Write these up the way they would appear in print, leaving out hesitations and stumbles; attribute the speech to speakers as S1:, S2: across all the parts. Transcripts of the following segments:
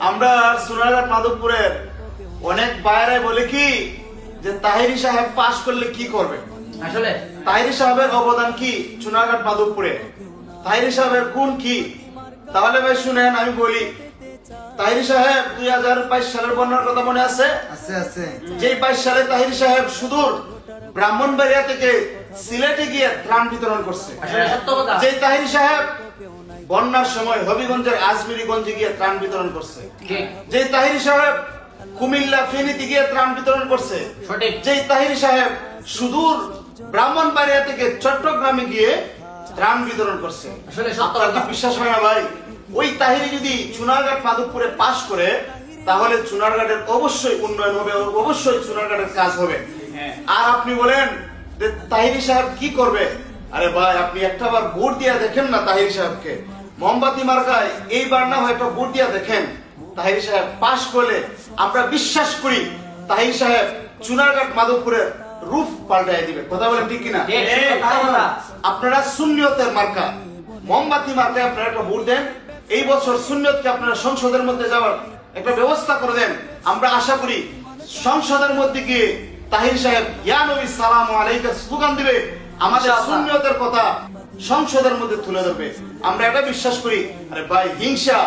S1: আমরা সোনারঘাট মাধবপুরের অনেক বাইরে বলে কি যে তাহিরি সাহেব পাশ করলে কি করবে।
S2: আসলে
S1: তাহিরি সাহেবের অবদান কি সোনারঘাট মাধবপুরে, তাহিরি সাহেবের গুণ কি? তাহলে ভাই শুনেন, আমি বলি তাহিরি সাহেব 2022 সালের বন্যার কথা মনে আছে?
S3: আছে।
S1: যে 22 সালে তাহিরি সাহেব সুদূর ব্রাহ্মণবাড়িয়া থেকে সিলেটে গিয়ে ত্রাণ বিতরণ করছে।
S2: আসলে সত্য কথা।
S1: যে তাহিরি সাহেব বন্যার সময় হবিগঞ্জের আজমিরিগঞ্জে গিয়ে ত্রাণ বিতরণ করছে।
S2: ঠিক।
S1: যে তাহিরি সাহেব কুমিল্লা ফেনীতে গিয়ে ত্রাণ বিতরণ করছে।
S2: সঠিক।
S1: যে তাহিরি সাহেব সুদূর ব্রাহ্মণবাড়িয়া থেকে চট্টগ্রামে গিয়ে ত্রাণ বিতরণ করছে।
S2: আসলে সত্য
S1: আপনার কি
S2: কথা।
S1: বিশ্বাস হয় না ভাই? ওই তাহিরি যদি চুনারঘাট মাধবপুরে পাশ করে তাহলে চুনারঘাটের অবশ্যই উন্নয়ন হবে, অবশ্যই চুনারঘাটের কাজ হবে। আর আপনি বলেন যে তাহিরি সাহেব কি করবে? আরে ভাই, আপনি একটাবার ভোট দিয়ে দেখেন না তাহিরি সাহেবকে। মোমবাতি মার্কায় এইবার না হয় একটা ভোট দিয়ে দেখেন। তাহিরি সাহেব পাশ করলে আমরা বিশ্বাস করি তাহিরি সাহেব চুনারঘাট মাধবপুরের রূপ পাল্টাই দিবে। কথা বলেন ঠিক কিনা?
S2: ঠিক, সত্য কথা।
S1: আপনারা সুন্নিয়তের মার্কা মোমবাতি মার্কায় আপনারা একটা ভোট দেন। এই বছর সুন্নিয়তকে আপনারা সংসদের মধ্যে যাওয়ার একটা ব্যবস্থা করে দেন। আমরা আশা করি সংসদের মধ্যে গিয়ে তাহির সাহেব ইয়া নবী সালামু আলাইকা স্লোগান দিবে, আমাদের
S2: ইনশাআল্লাহ।
S1: সুন্নিয়তের কথা সংসদের মধ্যে তুলে ধরবে। আমরা এটা বিশ্বাস করি। আরে ভাই, হিংসা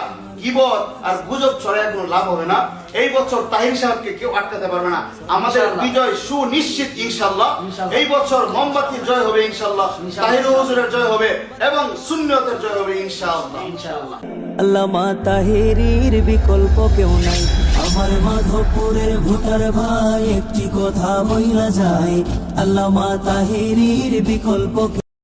S1: গীবত আর গুজব ছড়ায় কোনো লাভ হবে না। এই বছর তাহির সাহেবকে কেউ আটকাতে পারবে না। আমাদের
S2: ইনশাআল্লাহ।
S1: বিজয় সুনিশ্চিত ইনশাআল্লাহ।
S2: ইনশাআল্লাহ।
S1: এই বছর মোমবাতির জয় হবে ইনশাআল্লাহ,
S2: ইনশাআল্লাহ।
S1: তাহির হুজুরের জয় হবে এবং সুন্নিয়তের জয় হবে ইনশাআল্লাহ।
S2: ইনশাআল্লাহ।
S4: আল্লামা তাহেরির বিকল্প কেউ নাই। আমার মাধবপুরের ভোটার ভাই একটি কথা বইলা যায়, আল্লামা তাহেরির বিকল্প